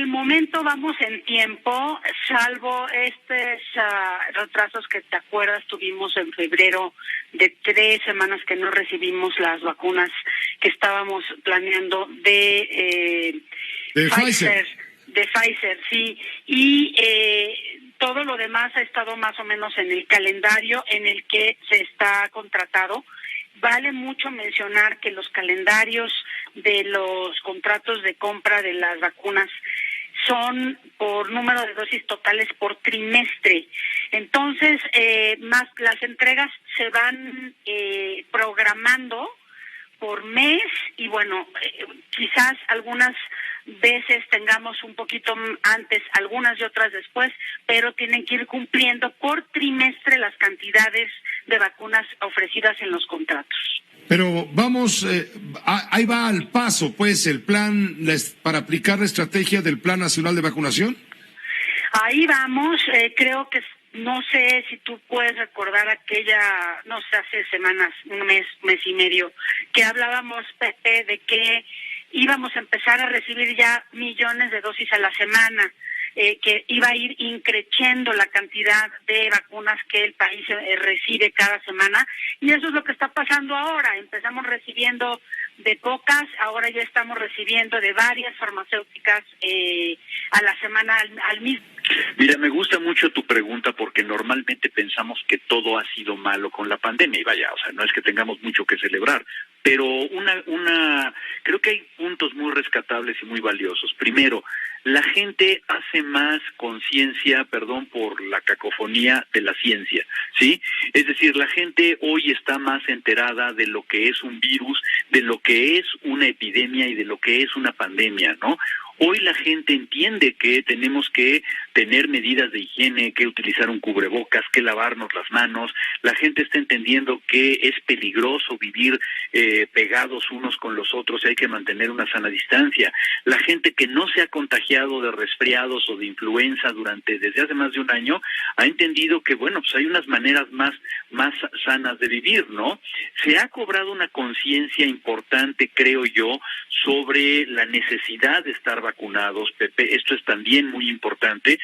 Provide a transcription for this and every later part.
el momento vamos en tiempo, salvo estos retrasos que te acuerdas tuvimos en febrero de 3 semanas que no recibimos las vacunas que estábamos planeando de Pfizer. De Pfizer, sí. Y todo lo demás ha estado más o menos en el calendario en el que se está contratado. Vale mucho mencionar que los calendarios de los contratos de compra de las vacunas son por número de dosis totales por trimestre. Entonces, más las entregas se van programando por mes y bueno, quizás algunas veces tengamos un poquito antes, algunas y otras después, pero tienen que ir cumpliendo por trimestre las cantidades de vacunas ofrecidas en los contratos. Pero vamos, ahí va al paso, pues, el plan para aplicar la estrategia del Plan Nacional de Vacunación. Ahí vamos, creo que no sé si tú puedes recordar aquella, no sé, hace semanas, un mes y medio, que hablábamos, Pepe, de que íbamos a empezar a recibir ya millones de dosis a la semana, que iba a ir increciendo la cantidad de vacunas que el país recibe cada semana, y eso es lo que está pasando ahora. Empezamos recibiendo de pocas, ahora ya estamos recibiendo de varias farmacéuticas a la semana al mismo. Mira, me gusta mucho tu pregunta porque normalmente pensamos que todo ha sido malo con la pandemia y vaya, o sea, no es que tengamos mucho que celebrar, pero creo que hay puntos muy rescatables y muy valiosos. Primero, la gente hace más conciencia, perdón por la cacofonía, de la ciencia, ¿sí? Es decir, la gente hoy está más enterada de lo que es un virus, de lo que es una epidemia y de lo que es una pandemia, ¿no? Hoy la gente entiende que tenemos que tener medidas de higiene, que utilizar un cubrebocas, que lavarnos las manos. La gente está entendiendo que es peligroso vivir pegados unos con los otros y hay que mantener una sana distancia. La gente que no se ha contagiado de resfriados o de influenza desde hace más de un año ha entendido que, bueno, pues hay unas maneras más sanas de vivir, ¿no? Se ha cobrado una conciencia importante, creo yo, sobre la necesidad de estar vacunados, Pepe. Esto es también muy importante.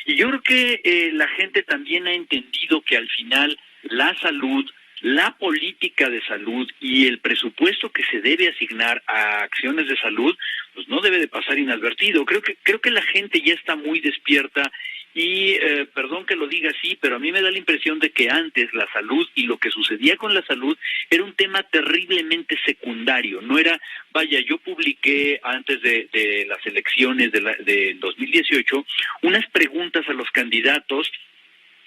Y yo creo que la gente también ha entendido que al final la salud, la política de salud y el presupuesto que se debe asignar a acciones de salud, pues no debe de pasar inadvertido. Creo que la gente ya está muy despierta y perdón que lo diga así, pero a mí me da la impresión de que antes la salud y lo que sucedía con la salud era un tema terriblemente secundario. No era, vaya, yo publiqué antes de las elecciones de 2018 unas preguntas a los candidatos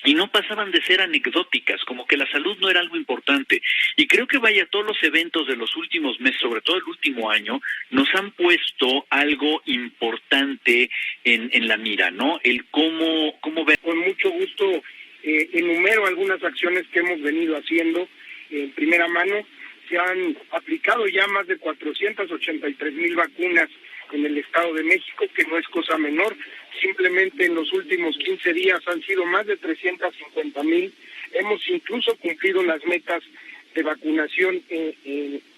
y no pasaban de ser anecdóticas, como que la salud no era algo importante. Y creo que vaya, todos los eventos de los últimos meses, sobre todo el último año, nos han puesto algo importante en la mira, ¿no? El cómo ver. Con mucho gusto enumero algunas acciones que hemos venido haciendo en primera mano. Se han aplicado ya más de 483,000 vacunas en el Estado de México, que no es cosa menor. Simplemente en los últimos 15 días han sido más de 350,000. Hemos incluso cumplido las metas de vacunación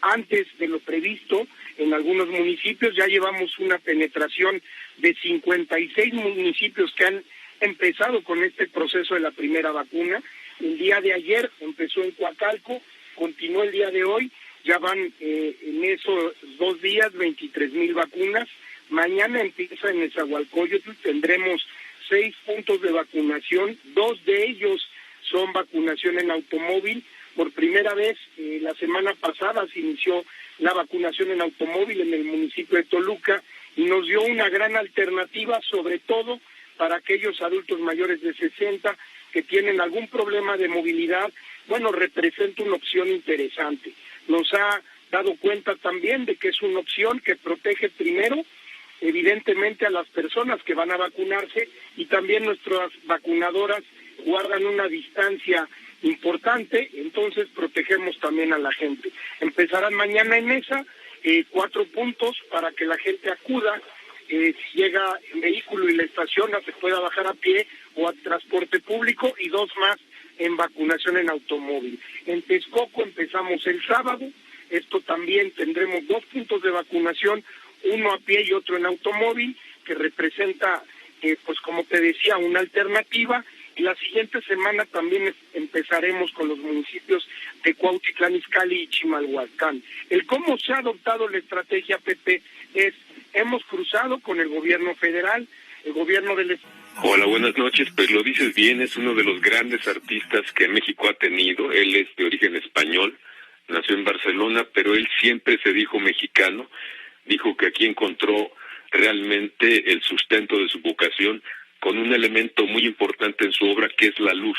antes de lo previsto. En algunos municipios ya llevamos una penetración de 56 municipios que han empezado con este proceso de la primera vacuna. El día de ayer empezó en Coacalco, continuó el día de hoy. Ya van en esos 2 días 23,000 vacunas. Mañana empieza en Nezahualcóyotl, tendremos 6 puntos de vacunación, 2 de ellos son vacunación en automóvil. Por primera vez, la semana pasada se inició la vacunación en automóvil en el municipio de Toluca y nos dio una gran alternativa, sobre todo para aquellos adultos mayores de 60 que tienen algún problema de movilidad. Bueno, representa una opción interesante. Nos ha dado cuenta también de que es una opción que protege primero, evidentemente, a las personas que van a vacunarse, y también nuestras vacunadoras guardan una distancia importante, entonces protegemos también a la gente. Empezarán mañana en esa 4 puntos para que la gente acuda, si llega en vehículo y la estaciona, se pueda bajar a pie o a transporte público, y 2 más en vacunación en automóvil. En Texcoco empezamos el sábado. Esto también tendremos 2 puntos de vacunación, uno a pie y otro en automóvil, que representa, pues como te decía, una alternativa. Y la siguiente semana también empezaremos con los municipios de Cuautitlán Izcalli y Chimalhuacán. El cómo se ha adoptado la estrategia, Pepe, es, hemos cruzado con el gobierno federal, el gobierno del Estado. Hola, buenas noches. Pues lo dices bien, es uno de los grandes artistas que México ha tenido. Él es de origen español, nació en Barcelona, pero él siempre se dijo mexicano. Dijo que aquí encontró realmente el sustento de su vocación con un elemento muy importante en su obra, que es la luz.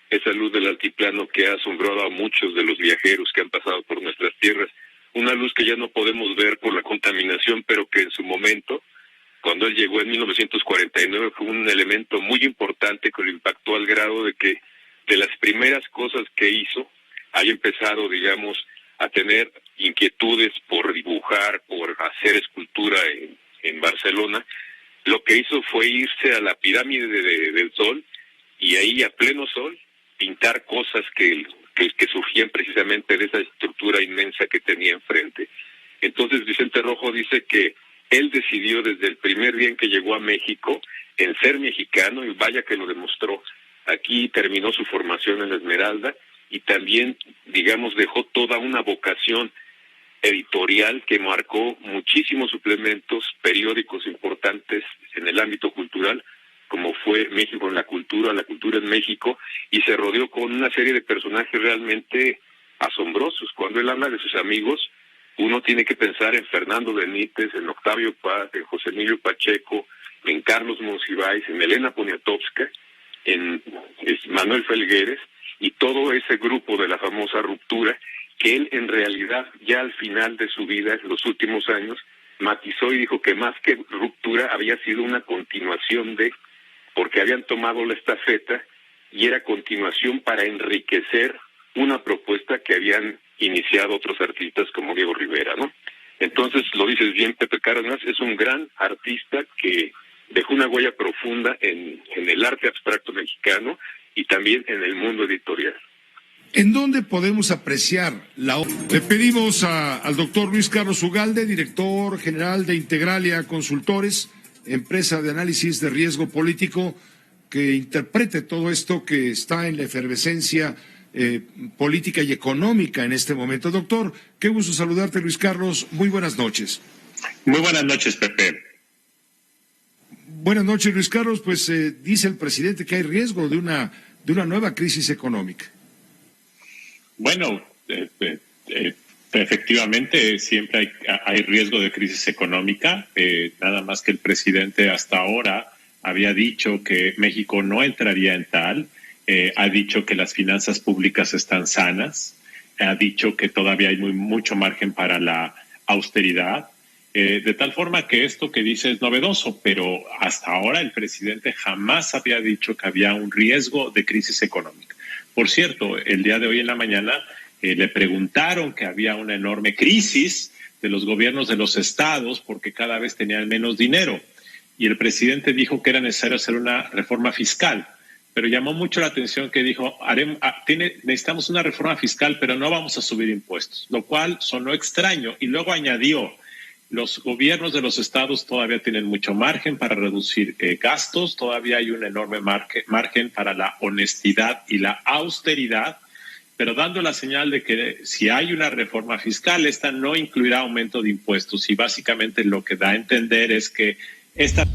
Esa luz del altiplano que ha asombrado a muchos de los viajeros que han pasado por nuestras tierras. Una luz que ya no podemos ver por la contaminación, pero que en su momento, cuando él llegó en 1949, fue un elemento muy importante que lo impactó al grado de que de las primeras cosas que hizo, haya empezado, digamos, a tener inquietudes por dibujar, por hacer escultura en Barcelona. Lo que hizo fue irse a la pirámide del Sol y ahí a pleno sol pintar cosas que surgían precisamente de esa estructura inmensa que tenía enfrente. Entonces Vicente Rojo dice que él decidió desde el primer día en que llegó a México en ser mexicano, y vaya que lo demostró. Aquí terminó su formación en la Esmeralda y también, digamos, dejó toda una vocación editorial que marcó muchísimos suplementos periódicos importantes en el ámbito cultural, como fue México en la cultura en México, y se rodeó con una serie de personajes realmente asombrosos. Cuando él habla de sus amigos, uno tiene que pensar en Fernando Benítez, en Octavio Paz, en José Emilio Pacheco, en Carlos Monsiváis, en Elena Poniatowska, en Manuel Felgueres, y todo ese grupo de la famosa Ruptura, que él en realidad ya al final de su vida, en los últimos años, matizó y dijo que más que ruptura había sido una continuación porque habían tomado la estafeta y era continuación para enriquecer una propuesta que habían iniciado otros artistas como Diego Rivera, ¿no? Entonces, lo dices bien, Pepe Cárdenas es un gran artista que dejó una huella profunda en el arte abstracto mexicano y también en el mundo editorial. ¿En dónde podemos apreciar la obra? Le pedimos al doctor Luis Carlos Ugalde, director general de Integralia Consultores, empresa de análisis de riesgo político, que interprete todo esto que está en la efervescencia política y económica en este momento. Doctor, qué gusto saludarte, Luis Carlos. Muy buenas noches. Muy buenas noches, Pepe. Buenas noches, Luis Carlos. Pues dice el presidente que hay riesgo de una nueva crisis económica. Bueno, efectivamente siempre hay riesgo de crisis económica, nada más que el presidente hasta ahora había dicho que México no entraría en tal, ha dicho que las finanzas públicas están sanas, ha dicho que todavía hay mucho margen para la austeridad, de tal forma que esto que dice es novedoso, pero hasta ahora el presidente jamás había dicho que había un riesgo de crisis económica. Por cierto, el día de hoy en la mañana le preguntaron que había una enorme crisis de los gobiernos de los estados porque cada vez tenían menos dinero. Y el presidente dijo que era necesario hacer una reforma fiscal. Pero llamó mucho la atención que dijo, necesitamos una reforma fiscal, pero no vamos a subir impuestos, lo cual sonó extraño. Y luego añadió, los gobiernos de los estados todavía tienen mucho margen para reducir gastos, todavía hay un enorme margen para la honestidad y la austeridad, pero dando la señal de que si hay una reforma fiscal, esta no incluirá aumento de impuestos y básicamente lo que da a entender es que esta